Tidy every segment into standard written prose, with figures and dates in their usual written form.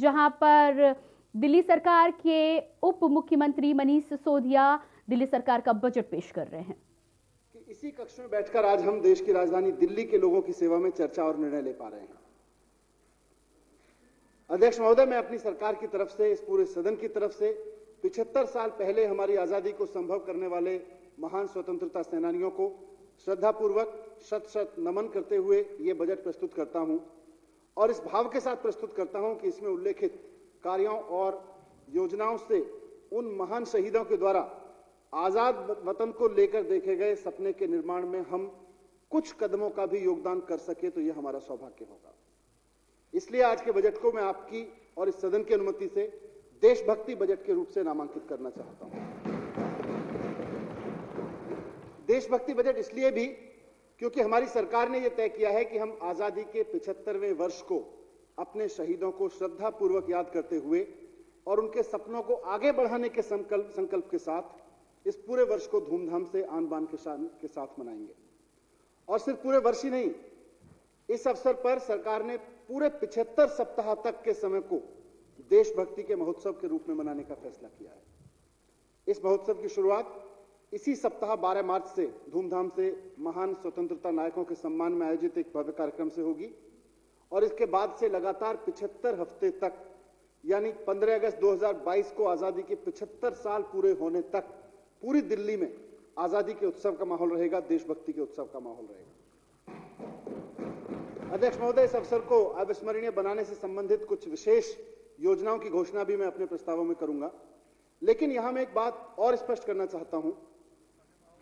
जहां पर दिल्ली सरकार के उप मुख्यमंत्री मनीष सिसोदिया दिल्ली सरकार का बजट पेश कर रहे हैं। इसी कक्ष में बैठकर आज हम देश की राजधानी दिल्ली के लोगों की सेवा में चर्चा और निर्णय ले पा रहे हैं। अध्यक्ष महोदय, मैं अपनी सरकार की तरफ से, इस पूरे सदन की तरफ से 75 साल पहले हमारी आजादी को संभव करने वाले महान स्वतंत्रता सेनानियों को श्रद्धापूर्वक शत शत नमन करते हुए ये बजट प्रस्तुत करता हूं और इस भाव के साथ प्रस्तुत करता हूं कि इसमें उल्लेखित कार्यों और योजनाओं से उन महान शहीदों के द्वारा आजाद वतन को लेकर देखे गए सपने के निर्माण में हम कुछ कदमों का भी योगदान कर सके तो यह हमारा सौभाग्य होगा। इसलिए आज के बजट को मैं आपकी और इस सदन की अनुमति से देशभक्ति बजट के रूप से नामांकित करना चाहता हूं। देशभक्ति बजट इसलिए भी क्योंकि हमारी सरकार ने यह तय किया है कि हम आजादी के 75वें वर्ष को अपने शहीदों को श्रद्धापूर्वक याद करते हुए और उनके सपनों को आगे बढ़ाने के संकल्प के साथ इस पूरे वर्ष को धूमधाम से आन बान के साथ मनाएंगे। और सिर्फ पूरे वर्ष ही नहीं, इस अवसर पर सरकार ने पूरे 75 सप्ताह तक के समय को देशभक्ति के महोत्सव के रूप में मनाने का फैसला किया है। इस महोत्सव की शुरुआत इसी सप्ताह 12 मार्च से धूमधाम से महान स्वतंत्रता नायकों के सम्मान में आयोजित एक भव्य कार्यक्रम से होगी और इसके बाद से लगातार 75 हफ्ते तक यानी 15 अगस्त 2022 को आजादी के 75 साल पूरे होने तक पूरी दिल्ली में आजादी के उत्सव का माहौल रहेगा, देशभक्ति के उत्सव का माहौल रहेगा। अध्यक्ष महोदय, इस अवसर को अविस्मरणीय बनाने से संबंधित कुछ विशेष योजनाओं की घोषणा भी मैं अपने प्रस्तावों में करूंगा, लेकिन यहां मैं एक बात और स्पष्ट करना चाहता हूं।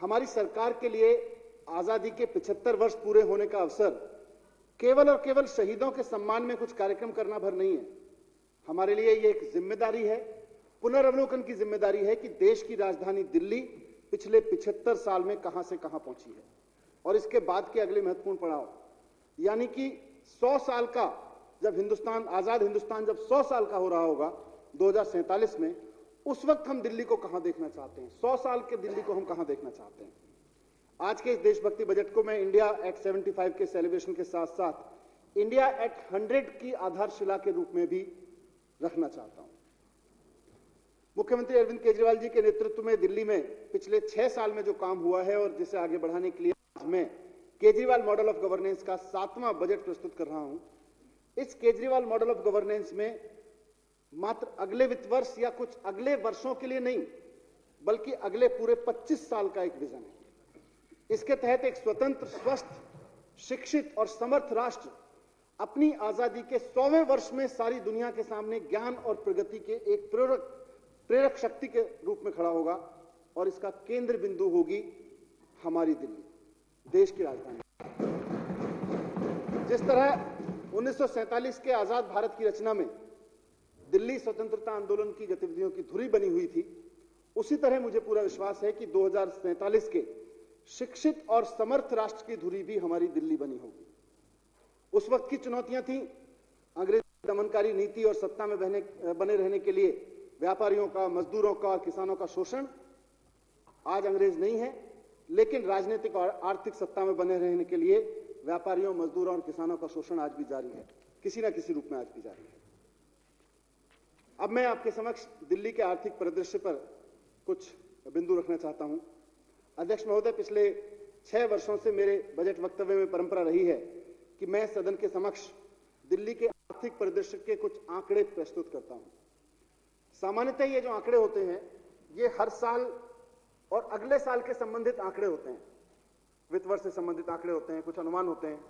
हमारी सरकार के लिए आजादी के 75 वर्ष पूरे होने का अवसर केवल और केवल शहीदों के सम्मान में कुछ कार्यक्रम करना भर नहीं है। हमारे लिए ये एक जिम्मेदारी है, पुनर्अवलोकन की जिम्मेदारी है कि देश की राजधानी दिल्ली पिछले 75 साल में कहां से कहां पहुंची है और इसके बाद के अगले महत्वपूर्ण पड़ाव यानी कि 100 साल का जब आजाद हिंदुस्तान जब 100 साल का हो रहा होगा 2047 में, उस वक्त हम दिल्ली को कहां देखना चाहते हैं, 100 साल के दिल्ली को हम कहां देखना चाहते हैं। आज के इस देशभक्ति बजट को मैं इंडिया एट 75 के सेलिब्रेशन के साथ साथ इंडिया एट 100 की आधारशिला के रूप में भी रखना चाहता हूं। मुख्यमंत्री अरविंद केजरीवाल जी के नेतृत्व में दिल्ली में पिछले 6 साल में जो काम हुआ है और जिसे आगे बढ़ाने के लिए आज मैं केजरीवाल मॉडल ऑफ गवर्नेंस का 7वां बजट प्रस्तुत कर रहा हूं। इस केजरीवाल मॉडल ऑफ गवर्नेंस में मात्र अगले वित्त वर्ष या कुछ अगले वर्षों के लिए नहीं, बल्कि अगले पूरे 25 साल का एक विजन है। इसके तहत एक स्वतंत्र, स्वस्थ, शिक्षित और समर्थ राष्ट्र अपनी आजादी के 100वें वर्ष में सारी दुनिया के सामने ज्ञान और प्रगति के एक प्रेरक शक्ति के रूप में खड़ा होगा और इसका केंद्र बिंदु होगी हमारी दिल्ली, देश की राजधानी। जिस तरह 1947 के आजाद भारत की रचना में दिल्ली स्वतंत्रता आंदोलन की गतिविधियों की धुरी बनी हुई थी, उसी तरह मुझे पूरा विश्वास है कि 2047 के शिक्षित और समर्थ राष्ट्र की धुरी भी हमारी दिल्ली बनी होगी। उस वक्त की चुनौतियां थी अंग्रेज दमनकारी नीति और सत्ता में बने रहने के लिए व्यापारियों का, मजदूरों का और किसानों का शोषण। आज अंग्रेज नहीं है, लेकिन राजनीतिक और आर्थिक सत्ता में बने रहने के लिए व्यापारियों, मजदूरों और किसानों का शोषण आज भी जारी है, किसी न किसी रूप में आज भी जारी है। अब मैं आपके समक्ष दिल्ली के आर्थिक परिदृश्य पर कुछ बिंदु रखना चाहता हूं। अध्यक्ष महोदय, पिछले 6 वर्षों से मेरे बजट वक्तव्य में परंपरा रही है कि मैं सदन के समक्ष दिल्ली के आर्थिक परिदृश्य के कुछ आंकड़े प्रस्तुत करता हूं। सामान्यतः ये जो आंकड़े होते हैं, ये हर साल और अगले साल के संबंधित आंकड़े होते हैं, वित्त वर्ष से संबंधित आंकड़े होते हैं, कुछ अनुमान होते हैं।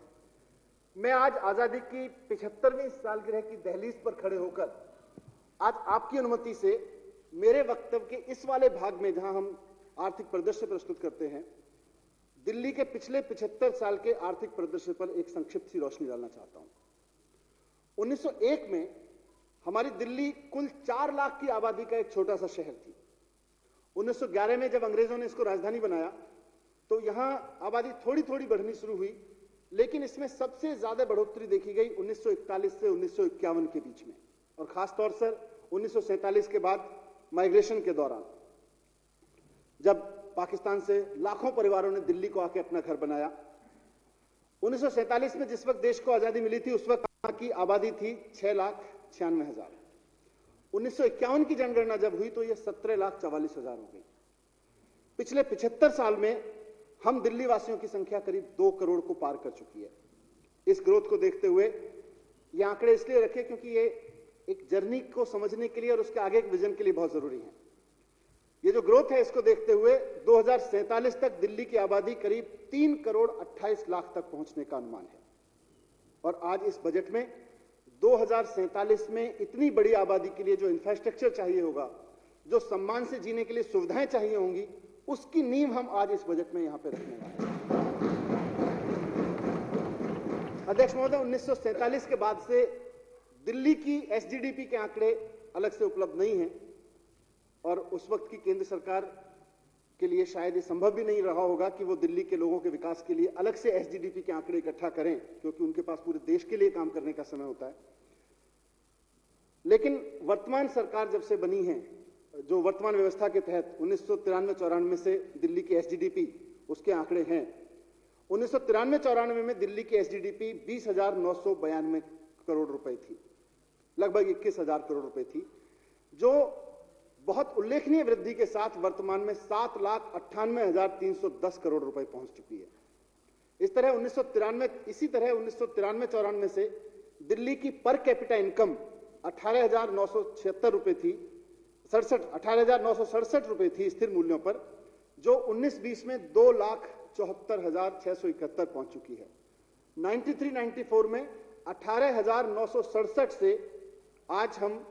मैं आज आजादी की 75वीं सालगिरह की दहलीज पर खड़े होकर आज आपकी अनुमति से मेरे वक्तव्य के इस वाले भाग में, जहां हम आर्थिक परिदृश्य प्रस्तुत करते हैं, दिल्ली के पिछले 75 साल के आर्थिक परिदृश्य पर एक संक्षिप्त सी रोशनी डालना चाहता हूं। 1901 में हमारी दिल्ली कुल 4 लाख की आबादी का एक छोटा सा शहर थी। 1911 में जब अंग्रेजों ने इसको राजधानी बनाया तो यहां आबादी थोड़ी थोड़ी बढ़नी शुरू हुई, लेकिन इसमें सबसे ज्यादा बढ़ोतरी देखी गई 1941 से 1951 के बीच में, और खासतौर से 1947 के बाद माइग्रेशन के दौरान, जब पाकिस्तान से लाखों परिवारों ने दिल्ली को आके अपना घर बनाया। 1947 में जिस वक्त देश को आजादी मिली थी, उस वक्त यहाँ की आबादी थी 6 लाख 96,000। 1951 की जनगणना जब हुई तो यह 17,44,000 हो गई। पिछले 75 साल में हम दिल्ली वासियों की संख्या करीब 2 करोड़ को पार कर चुकी है। इस ग्रोथ को देखते हुए ये आंकड़े इसलिए रखे क्योंकि ये एक जर्नी को समझने के लिए और उसके आगे एक विजन के लिए बहुत जरूरी है। ये जो ग्रोथ है इसको देखते हुए 2047 तक दिल्ली की आबादी करीब 3 करोड़ 28 लाख तक पहुंचने का अनुमान है। और आज इस बजट में 2047 में इतनी बड़ी आबादी के लिए जो इंफ्रास्ट्रक्चर चाहिए होगा, जो सम्मान से जीने के लिए सुविधाएं चाहिए होंगी, उसकी नींव हम आज इस बजट में यहां पर रखने वाले हैं। अध्यक्ष महोदय, 1947 के बाद से दिल्ली की एसजीडीपी के आंकड़े अलग से उपलब्ध नहीं हैं और उस वक्त की केंद्र सरकार के लिए शायद ये संभव भी नहीं रहा होगा कि वो दिल्ली के लोगों के विकास के लिए अलग से एसजीडीपी के आंकड़े इकट्ठा करें, क्योंकि उनके पास पूरे देश के लिए काम करने का समय होता है। लेकिन वर्तमान सरकार जब से बनी है, जो वर्तमान व्यवस्था के तहत 1993-94 से दिल्ली की एसजीडीपी उसके आंकड़े हैं। 1993-94 में दिल्ली की एसजीडीपी 20,992 करोड़ रुपए थी, लगभग 21,000 करोड़ रुपए थी, जो बहुत उल्लेखनीय वृद्धि के साथ वर्तमान में 7,98,310 करोड़ रुपए पहुंच चुकी है। इसी तरह 1993-94 से दिल्ली की पर कैपिटा इनकम 18,976 रुपए थी, 18,967 रुपए थी स्थिर मूल्यों पर, जो 19-20 में 2,74,671 पहुंच चुकी है। 93-94 में 18,967 से आज हम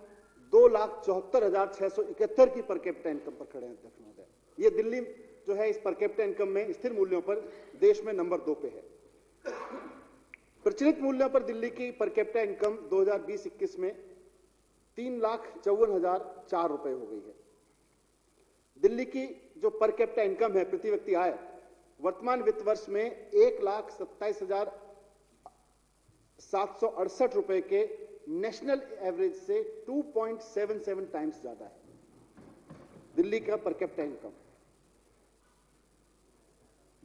2,74,671 की पर कैपिटा इनकम पर खड़े हैं। अध्यक्ष महोदय, ये दिल्ली जो है इस पर कैपिटा इनकम में स्थिर मूल्यों पर देश में नंबर 2 पे है। प्रचलित मूल्यों पर दिल्ली की पर कैपिटा इनकम 2020-21 में 3,54,004 रुपए हो गई है। दिल्ली की जो पर कैपिटा इनकम है, प्रति व्यक्ति आय, वर्तमान वित्त वर्ष में 1,27,768 रुपए के नेशनल एवरेज से 2.77 टाइम्स ज्यादा है दिल्ली का पर कैपिटा इनकम।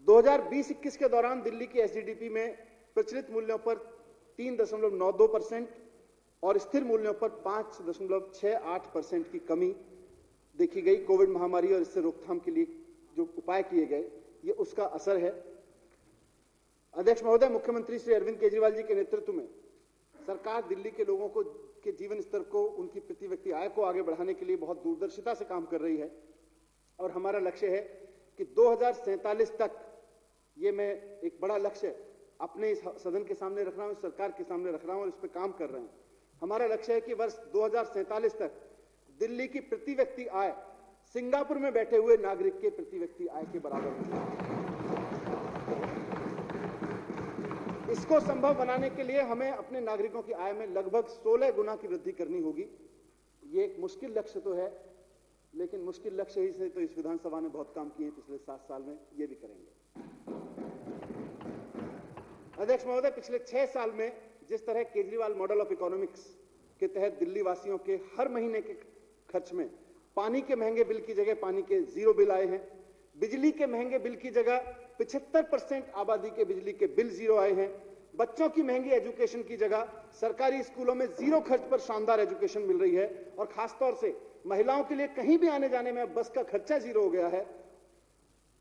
2020-21 के दौरान दिल्ली की एसजीडीपी में प्रचलित मूल्यों पर 3.92% और स्थिर मूल्यों पर 5.68% की कमी देखी गई। कोविड महामारी और इससे रोकथाम के लिए जो उपाय किए गए, ये उसका असर है। अध्यक्ष महोदय, मुख्यमंत्री श्री अरविंद केजरीवाल जी के नेतृत्व में सरकार दिल्ली के लोगों को के जीवन स्तर को, उनकी प्रति व्यक्ति आय को आगे बढ़ाने के लिए बहुत दूरदर्शिता से काम कर रही है और हमारा लक्ष्य है कि 2047 तक, ये मैं एक बड़ा लक्ष्य अपने इस सदन के सामने रख रहा हूं, सरकार के सामने रख रहा हूं और इस पर काम कर रहे हैं। हमारा लक्ष्य है कि वर्ष 2047 तक दिल्ली की प्रति व्यक्ति आय सिंगापुर में बैठे हुए नागरिक के प्रति व्यक्ति आय के बराबर हो। इसको संभव बनाने के लिए हमें अपने नागरिकों की आय में लगभग 16 गुना की वृद्धि करनी होगी। ये एक मुश्किल लक्ष्य तो है, लेकिन मुश्किल लक्ष्य ही से तो इस विधानसभा ने बहुत काम किए पिछले 7 साल में, ये भी करेंगे। अध्यक्ष महोदय, पिछले 6 साल में जिस तरह केजरीवाल मॉडल ऑफ इकोनॉमिक्स के तहत दिल्ली वासियों के हर महीने के खर्च में पानी के महंगे बिल की जगह पानी के 0 बिल आए हैं, बिजली के महंगे बिल की जगह 75% आबादी के बिजली के बिल 0 आए हैं, बच्चों की महंगी एजुकेशन की जगह सरकारी स्कूलों में 0 खर्च पर शानदार एजुकेशन मिल रही है और खासतौर से महिलाओं के लिए कहीं भी आने जाने में बस का खर्चा 0 हो गया है।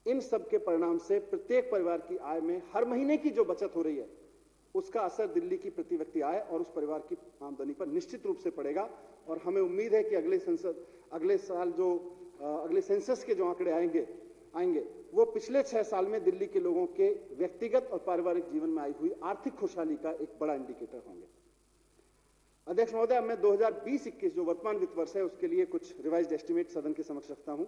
इन सब के परिणाम से प्रत्येक परिवार की आय में हर महीने की जो बचत हो रही है, उसका असर दिल्ली की प्रति व्यक्ति आय और उस परिवार की आमदनी पर निश्चित रूप से पड़ेगा। और हमें उम्मीद है कि अगले साल जो अगले सेंसस के जो आंकड़े आएंगे वो पिछले 6 साल में दिल्ली के लोगों के व्यक्तिगत और पारिवारिक जीवन में आई हुई आर्थिक खुशहाली का एक बड़ा इंडिकेटर होंगे। अध्यक्ष महोदय, मैं 2020-21 जो वर्तमान वित्त वर्ष है उसके लिए कुछ रिवाइज्ड एस्टिमेट सदन के समक्ष रखता हूं।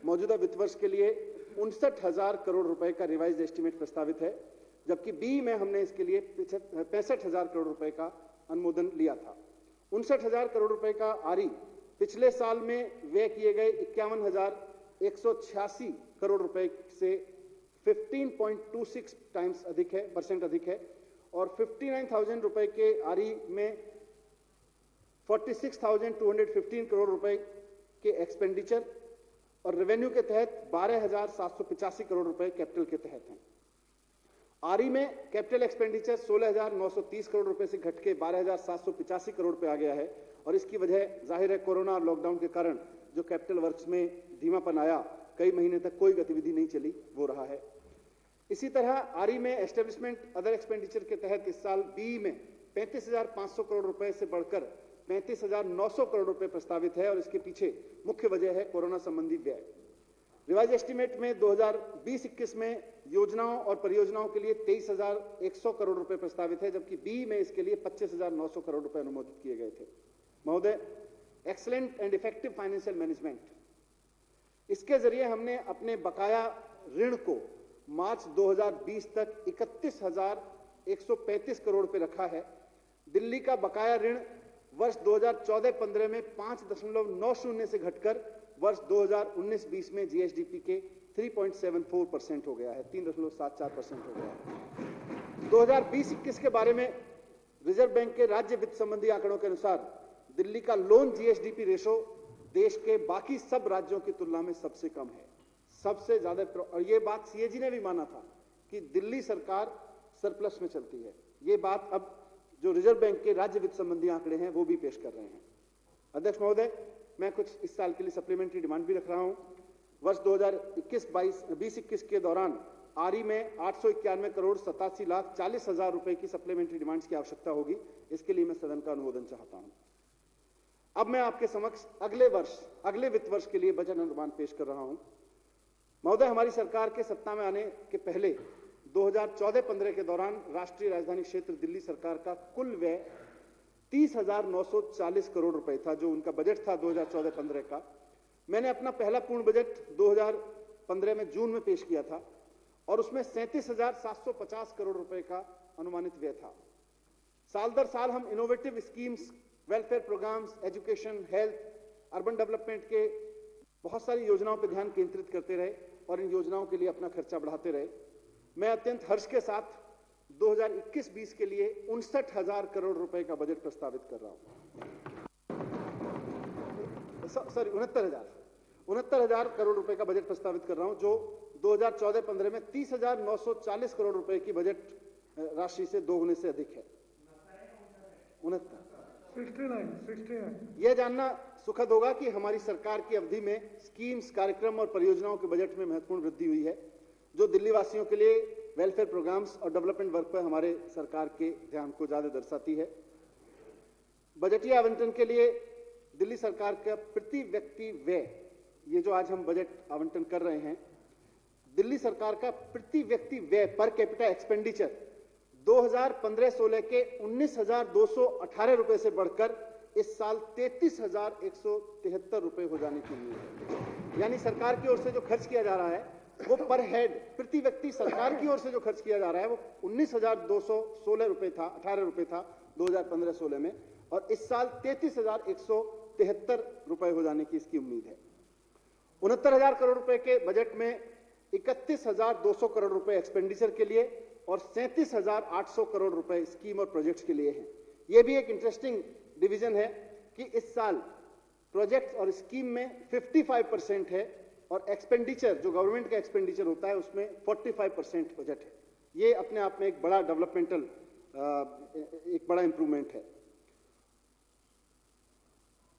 मौजूदा वित्त वर्ष के लिए 59,000 करोड़ रुपए का रिवाइज्ड एस्टिमेट प्रस्तावित है, जबकि बी में हमने इसके लिए 65,000 करोड़ रुपए का अनुमोदन लिया था। 59,000 करोड़ रुपए का आरई पिछले साल में व्यय किए गए 51,186 करोड़ रुपए से 15.26 टाइम्स अधिक है, परसेंट अधिक है और 59,000 रुपए के आरई में 46,215 करोड़ रुपए के एक्सपेंडिचर और रेवेन्यू के तहत 12,785 करोड़ रुपए कैपिटल के तहत हैं। आरई में कैपिटल एक्सपेंडिचर 16,930 करोड़ रुपए से घट के 12,785 करोड़ पे आ गया है और इसकी वजह जाहिर है कोरोना और लॉकडाउन के कारण जो कैपिटल वर्क्स में धीमापन आया, कई महीने तक कोई गतिविधि नहीं चली, वो रहा है। इसी तरह आरई में एस्टेब्लिशमेंट अदर एक्सपेंडिचर के तहत इस साल बीई में 35,500 करोड़ रुपए से बढ़कर 35,900 करोड़ रुपए प्रस्तावित है और इसके पीछे मुख्य वजह है कोरोना संबंधी व्यय। रिवाइज एस्टीमेट में 2020-21 में योजनाओं और परियोजनाओं के लिए 23,100 करोड़ रुपए प्रस्तावित है, जबकि बी में इसके लिए 25,900 करोड़ रुपए अनुमोदित किए गए थे। महोदय, excellent and effective financial management, इसके जरिए हमने अपने बकाया ऋण को मार्च 2020 तक 31,135 करोड़ पे रखा है। दिल्ली का बकाया ऋण वर्ष 2014-15 में 5.90 से घटकर वर्ष 2019-20 में जीएसडीपी के 3.74% हो गया है, 3.74% हो गया है। 2020-21 के बारे में रिजर्व बैंक के राज्य वित्त संबंधी आंकड़ों के अनुसार दिल्ली का लोन जीएसडीपी रेशो देश के बाकी सब राज्यों की तुलना में सबसे कम है, सबसे ज्यादा। और ये बात सीएजी ने भी माना था कि दिल्ली सरकार सरप्लस में चलती है। ये बात अब जो रिजर्व बैंक के राज्य वित्त संबंधी आंकड़े हैं वो भी पेश कर रहे हैं। अध्यक्ष महोदय, मैं कुछ इस साल के लिए सप्लीमेंट्री डिमांड भी रख रहा हूं। वर्ष 2021 के दौरान आरई में 891 करोड़ 87,40,000 रुपए की सप्लीमेंट्री डिमांड्स की आवश्यकता होगी। इसके लिए मैं सदन का अनुमोदन चाहता हूं। अब मैं आपके समक्ष अगले वित्त वर्ष के लिए बजट अनुमान पेश कर रहा हूं। महोदय, हमारी सरकार के सत्ता में आने के पहले 2014-15 के दौरान राष्ट्रीय राजधानी क्षेत्र दिल्ली सरकार का कुल व्यय 30,940 करोड़ रुपए था, जो उनका बजट था 2014-15 का। मैंने अपना पहला पूर्ण बजट 2015 में जून में पेश किया था और उसमें 37,750 करोड़ रुपए का अनुमानित व्यय था। साल दर साल हम innovative schemes, welfare programmes, education, health, urban development के बहुत सारी योजनाओं पर ध्यान केंद्रित करते रहे और इन योजनाओं के लिए अपना खर्चा बढ़ाते रहे। मैं अत्यंत हर्ष के साथ 2021-20 के लिए 59,000 करोड़ रुपए का बजट प्रस्तावित कर रहा हूं। सॉरी, 69,000 करोड़ रुपए का बजट प्रस्तावित कर रहा हूं, जो 2014-15 में 30,940 करोड़ रुपए की बजट राशि से दोगुने से अधिक है। 69। यह जानना सुखद होगा कि हमारी सरकार की अवधि में स्कीम्स, कार्यक्रम और परियोजनाओं के बजट में महत्वपूर्ण वृद्धि हुई है, जो दिल्ली वासियों के लिए वेलफेयर प्रोग्राम्स और डेवलपमेंट वर्क पर हमारे सरकार के ध्यान को ज्यादा दर्शाती है। बजटीय आवंटन के लिए दिल्ली सरकार का प्रति व्यक्ति व्यय, ये जो आज हम बजट आवंटन कर रहे हैं, दिल्ली सरकार का प्रति व्यक्ति व्यय पर कैपिटा एक्सपेंडिचर 2015-16 के 19,218 रुपए से बढ़कर इस साल 33,173 रुपए हो जाने की उम्मीद है। यानी सरकार की ओर से जो खर्च किया जा रहा है वो पर हेड, प्रति व्यक्ति सरकार की ओर से जो खर्च किया जा रहा है वो 19,216 रुपए था, 18 रुपए था 2015-16 में, और इस साल 33,173 रुपए हो जाने की इसकी उम्मीद है। 69,000 करोड़ रुपए के बजट में 31,200 करोड़ रुपए एक्सपेंडिचर के लिए और 37,800 करोड़ रुपए स्कीम और प्रोजेक्ट्स के लिए हैं। यह भी एक इंटरेस्टिंग डिवीजन है कि इस साल प्रोजेक्ट और स्कीम में 55% है और एक्सपेंडिचर, जो गवर्नमेंट का एक्सपेंडिचर होता है, उसमें 45% बजट है। ये अपने आप में एक बड़ा डेवलपमेंटल, एक बड़ा इंप्रूवमेंट है।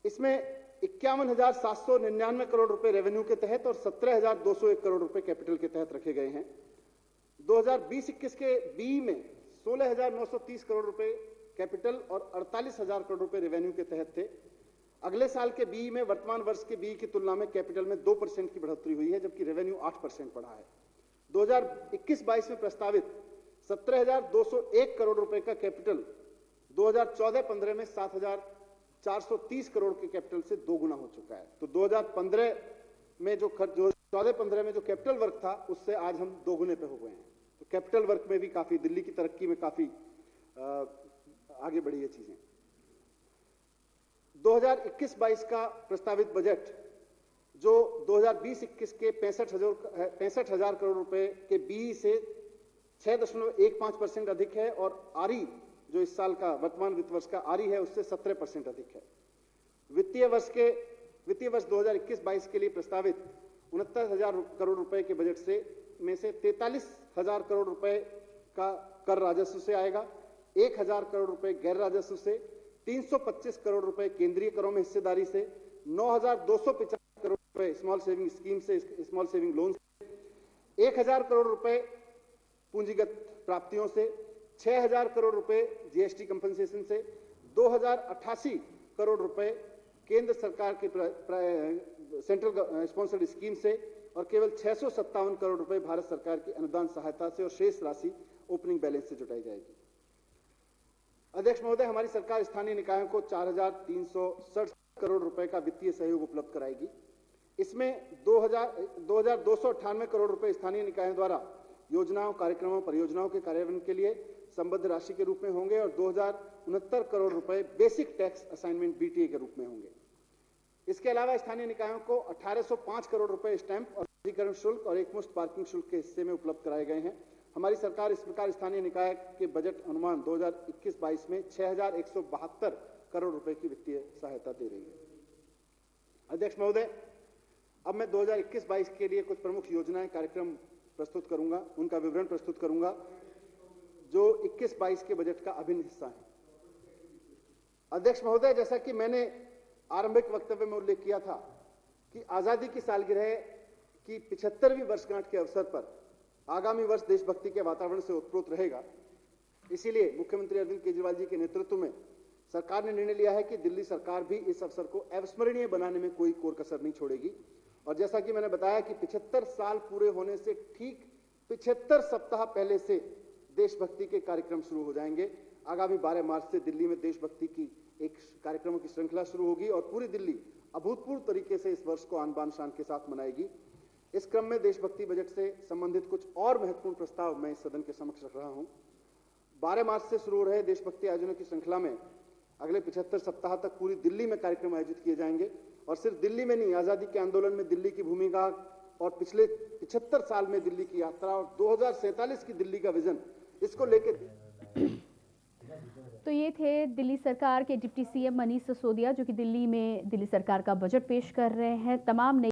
इसमें 51,799 करोड़ रुपए रेवेन्यू के तहत और 17,201 करोड़ रुपए कैपिटल के तहत रखे गए हैं। 2020-21 के बी में 16,930 करोड़ रुपए कैपिटल और 48,000 करोड़ रुपए रेवेन्यू के तहत थे। अगले साल के बी में वर्तमान वर्ष के बी की तुलना में कैपिटल में 2% की बढ़ोतरी हुई है, जबकि रेवेन्यू 8% बढ़ा है। 2021-22 में प्रस्तावित 17,201 करोड़ रुपए का कैपिटल 2014-15 में 7,430 करोड़ के कैपिटल से दोगुना हो चुका है। तो 2014-15 में जो कैपिटल वर्क था उससे आज हम दोगुने पे हो गए हैं। तो कैपिटल वर्क में भी काफी, दिल्ली की तरक्की में काफी आगे बढ़ी है चीजें। 2021-22 का प्रस्तावित बजट जो 2020-21 के 65,000 करोड़ रुपए के बी से 6.15% अधिक है और आरई, जो इस साल का वर्तमान वित्त वर्ष का आरई है, उससे 17% अधिक है। वित्तीय वर्ष 2021-22 के लिए प्रस्तावित 69,000 करोड़ रुपए के बजट में से 43,000 करोड़ रुपए का कर राजस्व से आएगा, 1000 करोड़ रुपए गैर राजस्व से, 325 करोड़ रुपए केंद्रीय करों में हिस्सेदारी से, 9250 करोड़ रुपए स्मॉल सेविंग स्कीम से, स्मॉल सेविंग लोन से, 1000 करोड़ रुपए पूंजीगत प्राप्तियों से, 6000 करोड़ रुपए जीएसटी कंपनसेशन से, 2088 करोड़ रुपए केंद्र सरकार के सेंट्रल स्पॉन्सर्ड स्कीम से और केवल 657 करोड़ रुपए भारत सरकार की अनुदान सहायता से और शेष राशि ओपनिंग बैलेंस से जुटाई जाएगी। अध्यक्ष महोदय, हमारी सरकार स्थानीय निकायों को 4367 करोड़ रुपए का वित्तीय सहयोग उपलब्ध कराएगी। इसमें 2298 करोड़ रुपए स्थानीय निकायों द्वारा योजनाओं, कार्यक्रमों, परियोजनाओं के कार्यान्वयन के लिए संबद्ध राशि के रूप में होंगे और 2069 करोड़ रुपए बेसिक टैक्स असाइनमेंट बीटीए के रूप में होंगे। इसके अलावा स्थानीय निकायों को 1805 करोड़ रुपए स्टैंप और पंजीकरण शुल्क और एकमुश्त पार्किंग शुल्क के हिस्से में उपलब्ध कराए गए हैं। हमारी सरकार इस प्रकार स्थानीय निकाय के बजट अनुमान 2021-22 में 6172 करोड़ रुपए की वित्तीय सहायता दे रही है। अध्यक्ष महोदय, अब मैं 2021-22 के लिए कुछ प्रमुख योजनाएं, कार्यक्रम प्रस्तुत करूंगा, उनका विवरण प्रस्तुत करूंगा जो 21-22 के बजट का अभिन्न हिस्सा है। अध्यक्ष महोदय, जैसा कि मैंने आरंभिक वक्तव्य में उल्लेख किया था कि आजादी की सालगिरह की 75वीं वर्षगांठ के अवसर पर आगामी वर्ष देशभक्ति के वातावरण से ओतप्रोत रहेगा। इसीलिए मुख्यमंत्री अरविंद केजरीवाल जी के नेतृत्व में सरकार ने निर्णय लिया है कि दिल्ली सरकार भी इस अवसर को अविस्मरणीय बनाने में कोई कोर कसर नहीं छोड़ेगी। और जैसा कि मैंने बताया कि 75 साल पूरे होने से ठीक 75 सप्ताह पहले से देशभक्ति के कार्यक्रम शुरू हो जाएंगे। आगामी 12 मार्च से दिल्ली में देशभक्ति की एक कार्यक्रमों की श्रृंखला शुरू होगी और पूरी दिल्ली अभूतपूर्व तरीके से इस वर्ष को आन बान शान के साथ मनाएगी। इस क्रम में देशभक्ति बजट से संबंधित कुछ और महत्वपूर्ण प्रस्ताव मैं इस सदन के समक्ष रख रहा हूं। 12 मार्च से शुरू हो रहे देशभक्ति आयोजनों की श्रृंखला में अगले 75 सप्ताह तक पूरी दिल्ली में कार्यक्रम आयोजित किए जाएंगे और सिर्फ दिल्ली में नहीं, आजादी के आंदोलन में दिल्ली की भूमिका और पिछले 75 साल में दिल्ली की यात्रा और 2047 की दिल्ली का विजन, इसको लेकर। तो ये थे दिल्ली सरकार के डिप्टी सीएम मनीष सिसोदिया, जो कि दिल्ली में दिल्ली सरकार का बजट पेश कर रहे हैं। तमाम